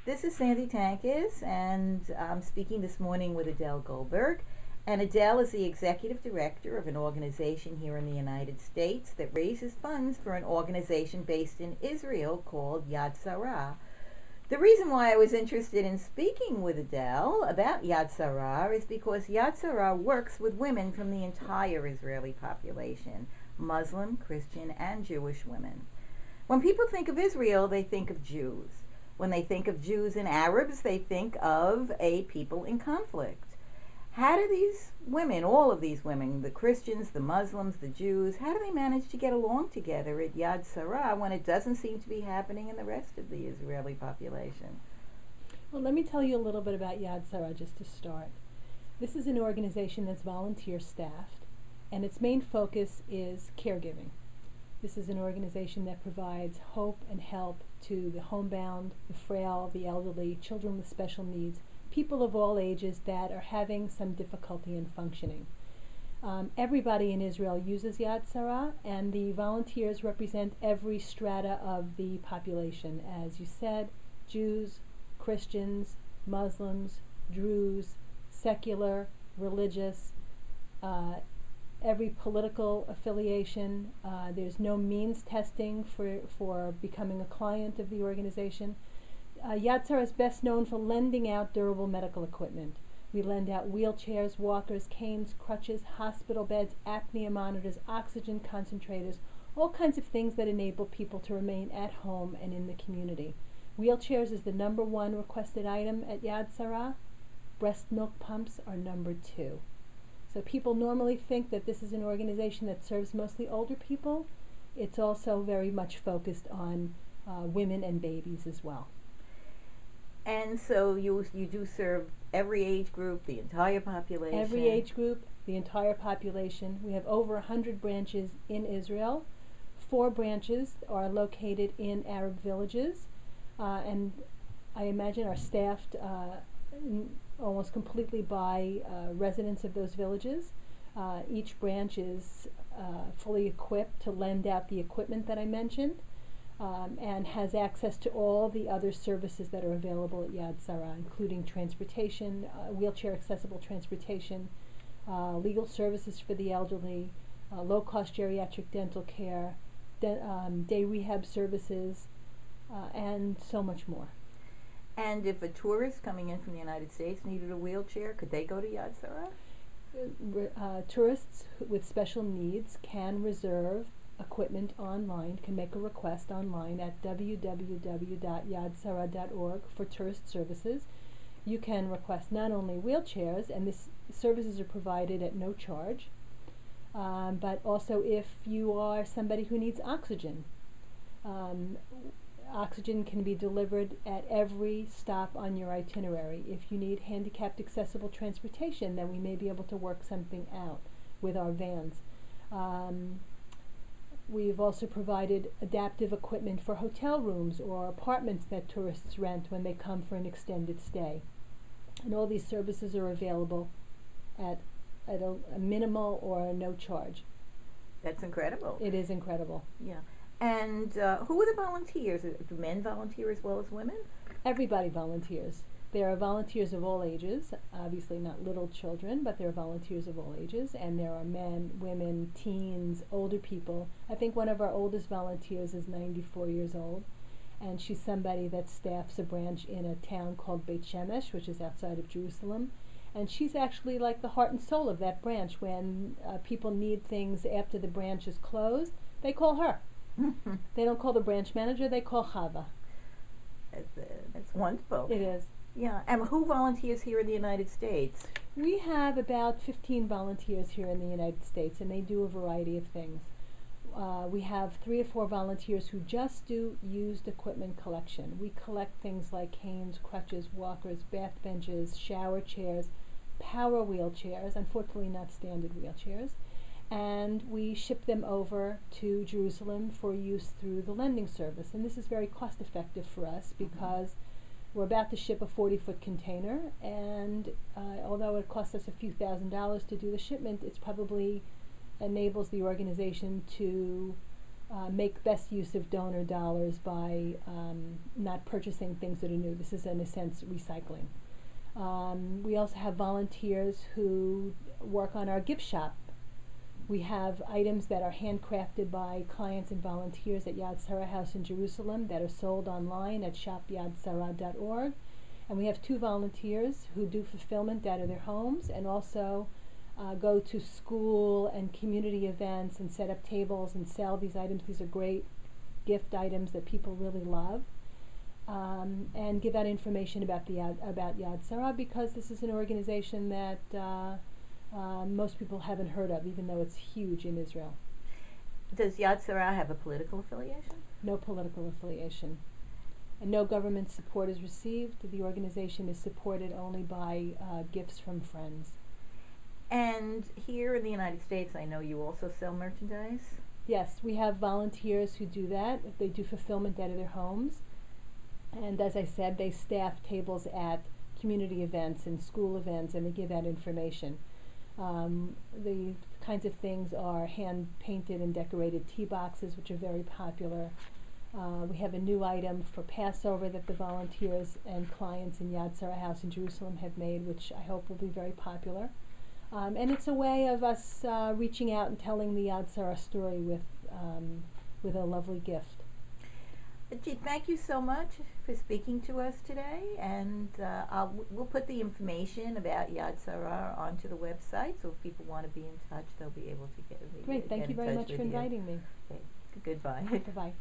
This is Sandy Tankis, and I'm speaking this morning with Adele Goldberg. And Adele is the executive director of an organization here in the United States that raises funds for an organization based in Israel called Yad Sarah. The reason why I was interested in speaking with Adele about Yad Sarah is because Yad Sarah works with women from the entire Israeli population, Muslim, Christian, and Jewish women. When people think of Israel, they think of Jews. When they think of Jews and Arabs, they think of a people in conflict. How do these women, all of these women, the Christians, the Muslims, the Jews, how do they manage to get along together at Yad Sarah when it doesn't seem to be happening in the rest of the Israeli population? Well, let me tell you a little bit about Yad Sarah just to start. This is an organization that's volunteer staffed, and its main focus is caregiving. This is an organization that provides hope and help to the homebound, the frail, the elderly, children with special needs, people of all ages that are having some difficulty in functioning. Everybody in Israel uses Yad Sarah, and the volunteers represent every strata of the population. As you said, Jews, Christians, Muslims, Druze, secular, religious, every political affiliation. There's no means testing for becoming a client of the organization. Yad Sarah is best known for lending out durable medical equipment. We lend out wheelchairs, walkers, canes, crutches, hospital beds, apnea monitors, oxygen concentrators, all kinds of things that enable people to remain at home and in the community. Wheelchairs is the #1 requested item at Yad Sarah. Breast milk pumps are #2. So people normally think that this is an organization that serves mostly older people. It's also very much focused on women and babies as well. And so you do serve every age group, the entire population? Every age group, the entire population. We have over 100 branches in Israel. 4 branches are located in Arab villages, and I imagine are staffed almost completely by residents of those villages. Each branch is fully equipped to lend out the equipment that I mentioned, and has access to all the other services that are available at Yad Sarah, including transportation, wheelchair accessible transportation, legal services for the elderly, low-cost geriatric dental care, day rehab services, and so much more. And if a tourist coming in from the United States needed a wheelchair, could they go to Yad Sarah? Tourists with special needs can reserve equipment online, can make a request online at www.yadsarah.org for tourist services. You can request not only wheelchairs, and these services are provided at no charge, but also if you are somebody who needs oxygen. Oxygen can be delivered at every stop on your itinerary. If you need handicapped accessible transportation, then we may be able to work something out with our vans. We've also provided adaptive equipment for hotel rooms or apartments that tourists rent when they come for an extended stay. And all these services are available at a minimal or no charge. That's incredible. It is incredible. Yeah. And who are the volunteers? Do men volunteer as well as women? Everybody volunteers. There are volunteers of all ages, obviously not little children, but there are volunteers of all ages, and there are men, women, teens, older people. I think one of our oldest volunteers is 94 years old, and she's somebody that staffs a branch in a town called Beit Shemesh, which is outside of Jerusalem, and she's actually like the heart and soul of that branch. When people need things after the branch is closed, they call her. They don't call the branch manager, they call Chava. That's wonderful. It is. Yeah, and who volunteers here in the United States? We have about 15 volunteers here in the United States, and they do a variety of things. We have 3 or 4 volunteers who just do used equipment collection. We collect things like canes, crutches, walkers, bath benches, shower chairs, power wheelchairs, unfortunately not standard wheelchairs, and we ship them over to Jerusalem for use through the lending service. And this is very cost effective for us because we're about to ship a 40-foot container, and although it costs us a few $1,000s to do the shipment, it's probably enables the organization to make best use of donor dollars by not purchasing things that are new. This is, in a sense, recycling. We also have volunteers who work on our gift shop. We have items that are handcrafted by clients and volunteers at Yad Sarah House in Jerusalem that are sold online at shopyadsarah.org. And we have 2 volunteers who do fulfillment out of their homes and also go to school and community events and set up tables and sell these items. These are great gift items that people really love. And give out information about about Yad Sarah, because this is an organization that most people haven't heard of, even though it's huge in Israel. Does Yad Sarah have a political affiliation? No political affiliation. And no government support is received. The organization is supported only by gifts from friends. And here in the United States, I know you also sell merchandise? Yes, we have volunteers who do that. They do fulfillment out of their homes. And as I said, they staff tables at community events and school events, and they give out information. The kinds of things are hand-painted and decorated tea boxes, which are very popular. We have a new item for Passover that the volunteers and clients in Yad Sarah House in Jerusalem have made, which I hope will be very popular. And it's a way of us reaching out and telling the Yad Sarah story with a lovely gift. Thank you so much for speaking to us today, and we'll put the information about Yad Sarah onto the website, so if people want to be in touch, they'll be able to get Great, thank you very much for inviting me. Okay. Goodbye. Bye-bye.